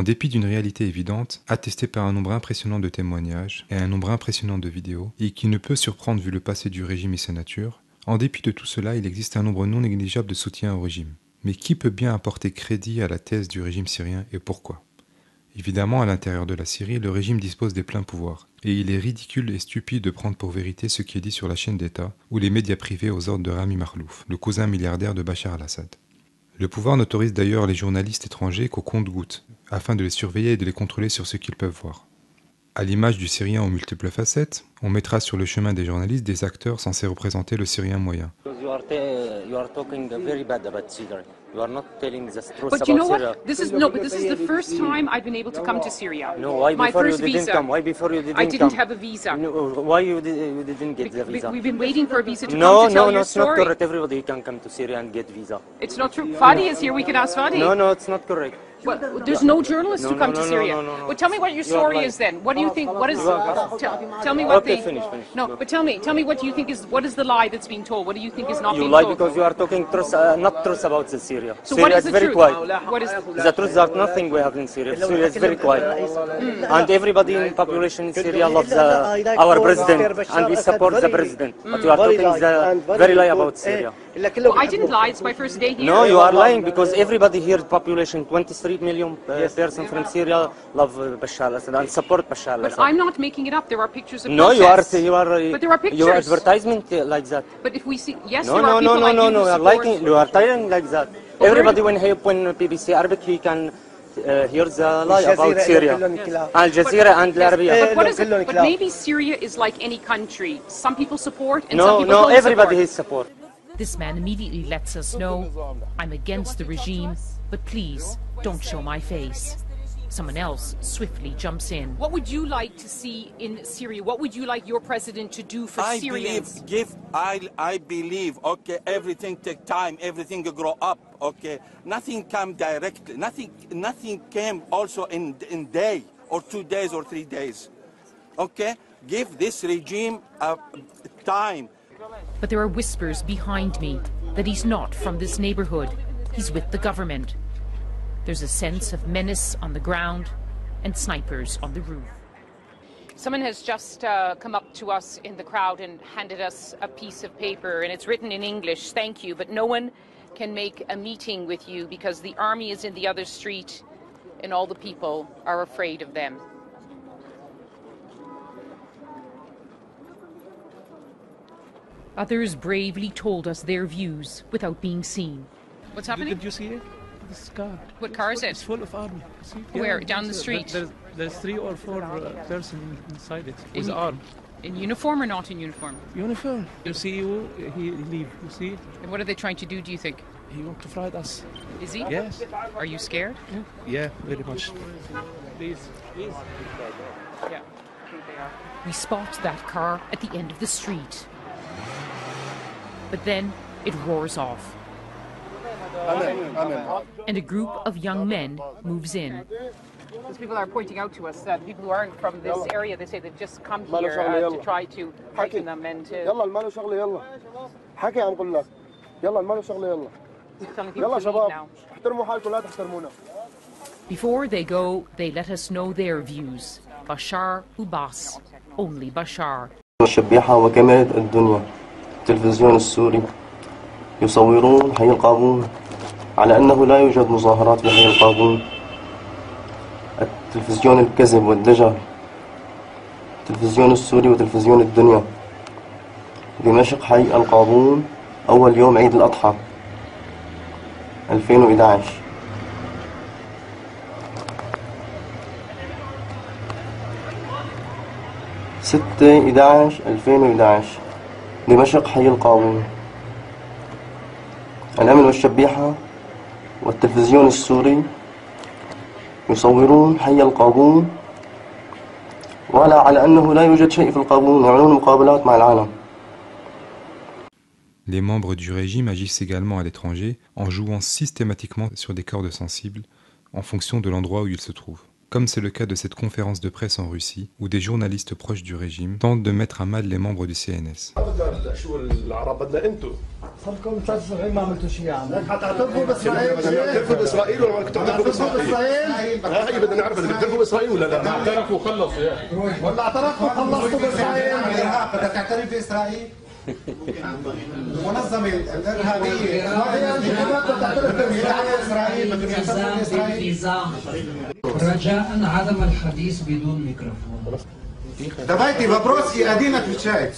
dépit d'une réalité évidente, attestée par un nombre impressionnant de témoignages et un nombre impressionnant de vidéos, et qui ne peut surprendre vu le passé du régime et sa nature, en dépit de tout cela, il existe un nombre non négligeable de soutiens au régime. Mais qui peut bien apporter crédit à la thèse du régime syrien et pourquoi ? Évidemment, à l'intérieur de la Syrie, le régime dispose des pleins pouvoirs, et il est ridicule et stupide de prendre pour vérité ce qui est dit sur la chaîne d'État ou les médias privés aux ordres de Rami Makhlouf, le cousin milliardaire de Bachar al-Assad. Le pouvoir n'autorise d'ailleurs les journalistes étrangers qu'au compte-gouttes, afin de les surveiller et de les contrôler sur ce qu'ils peuvent voir. À l'image du Syrien aux multiples facettes, on mettra sur le chemin des journalistes des acteurs censés représenter le Syrien moyen. You are not telling the truth about Syria. But you know what? This is the first time I've been able to come to Syria. No, why before you didn't come? Why before you didn't come? I didn't have a visa. No, why you didn't get the visa? We've been waiting for a visa to come to tell your story. No, it's not correct. Everybody can come to Syria and get visa. It's not true. Fadi is here. We can ask Fadi. No, it's not correct. Well, there's no journalists who come to Syria. Well, tell me what your story is then. What do you think? What is? Tell me what the. Finish. No, but tell me what do you think is what is the lie that's being told? What do you think is not being told? You lie because you are talking truth, not truth about Syria. So Syria is very quiet. What is the truth? There's nothing we have in Syria. Syria is very quiet, and everybody in population in Syria loves our president, and we support the president. But you are talking very lie about Syria. Well, I didn't lie. It's my first day here. No, you are lying because everybody here, population 23 million person from Syria, love Bashar al-Assad and support Bashar al-Assad. But I'm not making it up. There are pictures of protests. No, you are. But there are pictures. Your advertisement like that. But if we see, yes, there are people like you who support. You are lying like that. Everybody when BBC Arabic, he can hear the lie about Syria. Al Jazeera and Al Arabiya. But maybe Syria is like any country. Some people support and some people don't support. No, everybody has support. This man immediately lets us know, I'm against the regime, but please don't show my face. Someone else swiftly jumps in. What would you like to see in Syria? What would you like your president to do for Syrians? I believe, okay, everything take time, everything grow up, okay. Nothing come directly, nothing came also in day or 2 days or 3 days, okay. Give this regime time. But there are whispers behind me that he's not from this neighborhood. He's with the government. There's a sense of menace on the ground and snipers on the roof. Someone has just come up to us in the crowd and handed us a piece of paper, and it's written in English, thank you, but no one can make a meeting with you because the army is in the other street and all the people are afraid of them. Others bravely told us their views without being seen. What's happening? Did you see it? This car. What car is it? It's full of army. See? Where? Down the street? There's 3 or 4 persons inside it with armed. In uniform or not in uniform? Uniform. You see, he leave. You see? And what are they trying to do, do you think? He wants to fight us. Is he? Yes. Are you scared? Yeah, very much. Please. Yeah. We spot that car at the end of the street. But then it roars off. And a group of young men moves in. Those people are pointing out to us that people who aren't from this area, they say they've just come here to try to frighten them and to... telling people to leave now. Before they go, they let us know their views. Bashar Ubas, only Bashar. الشبيحة وكاميرا الدنيا التلفزيون السوري يصورون حي القابون على أنه لا يوجد مظاهرات في حي القابون. التلفزيون الكذب والدجل التلفزيون السوري وتلفزيون الدنيا. دمشق حي القابون أول يوم عيد الأضحى 2011. 6/11/2011 دمشق حي القابون. الأمن والشبيحة والتلفزيون السوري يصورون حي القابون ولا على أنه لا يوجد شيء في القابون يعلنون مقابلات مع العالم. Les membres du régime agissent également à l'étranger en jouant systématiquement sur des cordes sensibles en fonction de l'endroit où ils se trouvent. Comme c'est le cas de cette conférence de presse en Russie, où des journalistes proches du régime tentent de mettre à mal les membres du CNS. صاركم 3 اسابيع ما عملتوا شيء يا عم. حتعترفوا باسرائيل؟ بتعترفوا باسرائيل ولا ما بتعترفوا باسرائيل؟ هي بدنا نعرف اذا بتعترفوا باسرائيل ولا لا؟ اعترفوا وخلصوا يا اخي. ولا اعترفوا وخلصتوا باسرائيل؟ بدك تعترف باسرائيل؟ المنظمة الإرهابية رجاء عدم الحديث بدون ميكروفون. دبيتي ببروسكي أدينا في الشاي.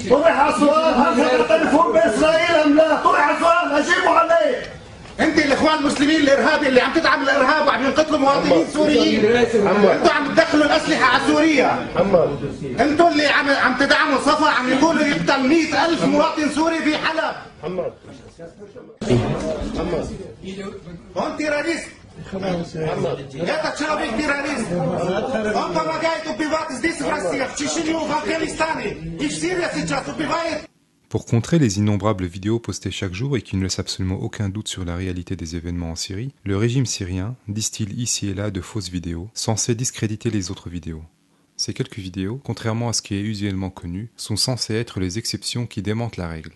طرح على السؤال هل تعترفون بإسرائيل أم لا؟ طرح على السؤال أجيبوا عليه. انت الاخوان المسلمين الارهابي اللي عم تدعم الارهاب وعم ينقتلوا مواطنين سوريين، انتوا عم تدخلوا الاسلحه على سوريا، انتوا اللي عم تدعموا صفا عم يقولوا يقتل 100,000 مواطن سوري في حلب. هون تيراريست. Это человек террорист. Он помогает убивать здесь в России, в Чечне, в Афганистане и в Сирии сейчас убивает. Pour contrer les innombrables vidéos postées chaque jour et qui ne laissent absolument aucun doute sur la réalité des événements en Syrie, le régime syrien distille ici et là de fausses vidéos, censées discréditer les autres vidéos. Ces quelques vidéos, contrairement à ce qui est usuellement connu, sont censées être les exceptions qui démentent la règle.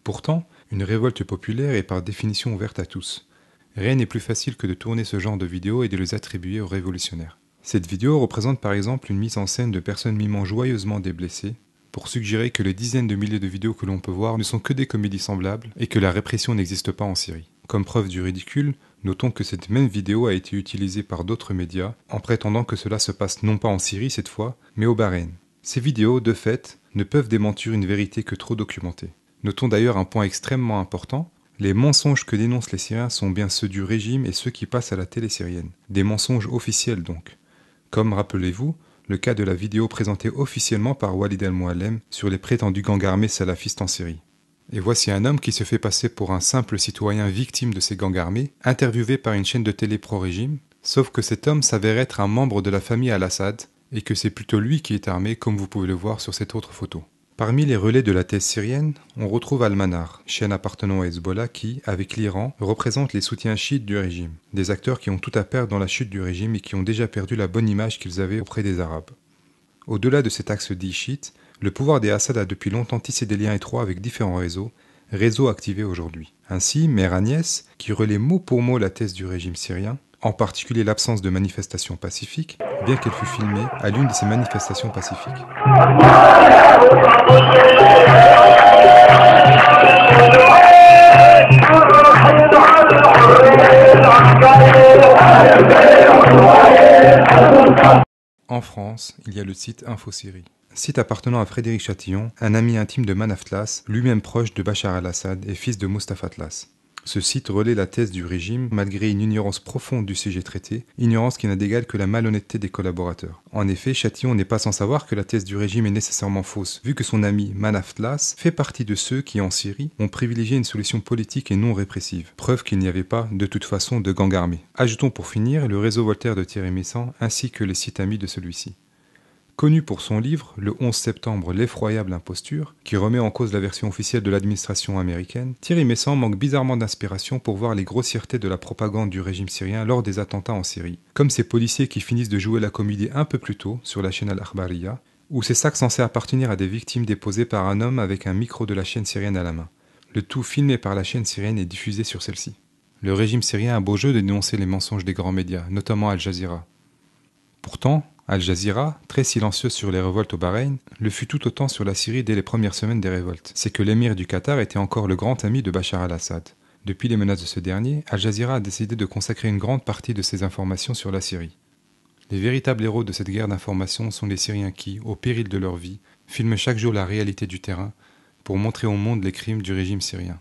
Pourtant, une révolte populaire est par définition ouverte à tous. Rien n'est plus facile que de tourner ce genre de vidéos et de les attribuer aux révolutionnaires. Cette vidéo représente par exemple une mise en scène de personnes mimant joyeusement des blessés, pour suggérer que les dizaines de milliers de vidéos que l'on peut voir ne sont que des comédies semblables et que la répression n'existe pas en Syrie. Comme preuve du ridicule, notons que cette même vidéo a été utilisée par d'autres médias en prétendant que cela se passe non pas en Syrie cette fois, mais au Bahreïn. Ces vidéos, de fait, ne peuvent démentir une vérité que trop documentée. Notons d'ailleurs un point extrêmement important, les mensonges que dénoncent les Syriens sont bien ceux du régime et ceux qui passent à la télé syrienne. Des mensonges officiels donc. Comme, rappelez-vous, le cas de la vidéo présentée officiellement par Walid al-Muallem sur les prétendus gangs armés salafistes en Syrie. Et voici un homme qui se fait passer pour un simple citoyen victime de ces gangs armés, interviewé par une chaîne de télé pro-régime, sauf que cet homme s'avère être un membre de la famille al-Assad, et que c'est plutôt lui qui est armé comme vous pouvez le voir sur cette autre photo. Parmi les relais de la thèse syrienne, on retrouve Al-Manar, chaîne appartenant à Hezbollah qui, avec l'Iran, représente les soutiens chiites du régime, des acteurs qui ont tout à perdre dans la chute du régime et qui ont déjà perdu la bonne image qu'ils avaient auprès des Arabes. Au-delà de cet axe dit chiite, le pouvoir des Assad a depuis longtemps tissé des liens étroits avec différents réseaux activés aujourd'hui. Ainsi, Mère Agnès, qui relaie mot pour mot la thèse du régime syrien, en particulier l'absence de manifestations pacifiques, bien qu'elle fût filmée à l'une de ces manifestations pacifiques. En France, il y a le site InfoSyrie. Site appartenant à Frédéric Chatillon, un ami intime de Manaf Tlas, lui-même proche de Bachar al-Assad et fils de Mustafa Tlas. Ce site relaie la thèse du régime malgré une ignorance profonde du sujet traité, ignorance qui n'a d'égal que la malhonnêteté des collaborateurs. En effet, Chatillon n'est pas sans savoir que la thèse du régime est nécessairement fausse, vu que son ami Manaf Tlas fait partie de ceux qui, en Syrie, ont privilégié une solution politique et non répressive, preuve qu'il n'y avait pas, de toute façon, de gang armé. Ajoutons pour finir le réseau Voltaire de Thierry Messant, ainsi que les sites amis de celui-ci. Connu pour son livre, le 11 septembre, l'effroyable imposture, qui remet en cause la version officielle de l'administration américaine, Thierry Messant manque bizarrement d'inspiration pour voir les grossièretés de la propagande du régime syrien lors des attentats en Syrie, comme ces policiers qui finissent de jouer la comédie un peu plus tôt sur la chaîne Al-Akhbariya, ou ces sacs censés appartenir à des victimes déposées par un homme avec un micro de la chaîne syrienne à la main. Le tout filmé par la chaîne syrienne et diffusé sur celle-ci. Le régime syrien a beau jeu de dénoncer les mensonges des grands médias, notamment Al Jazeera. Pourtant, Al Jazeera, très silencieuse sur les révoltes au Bahreïn, le fut tout autant sur la Syrie dès les premières semaines des révoltes. C'est que l'émir du Qatar était encore le grand ami de Bachar al-Assad. Depuis les menaces de ce dernier, Al Jazeera a décidé de consacrer une grande partie de ses informations sur la Syrie. Les véritables héros de cette guerre d'information sont les Syriens qui, au péril de leur vie, filment chaque jour la réalité du terrain pour montrer au monde les crimes du régime syrien.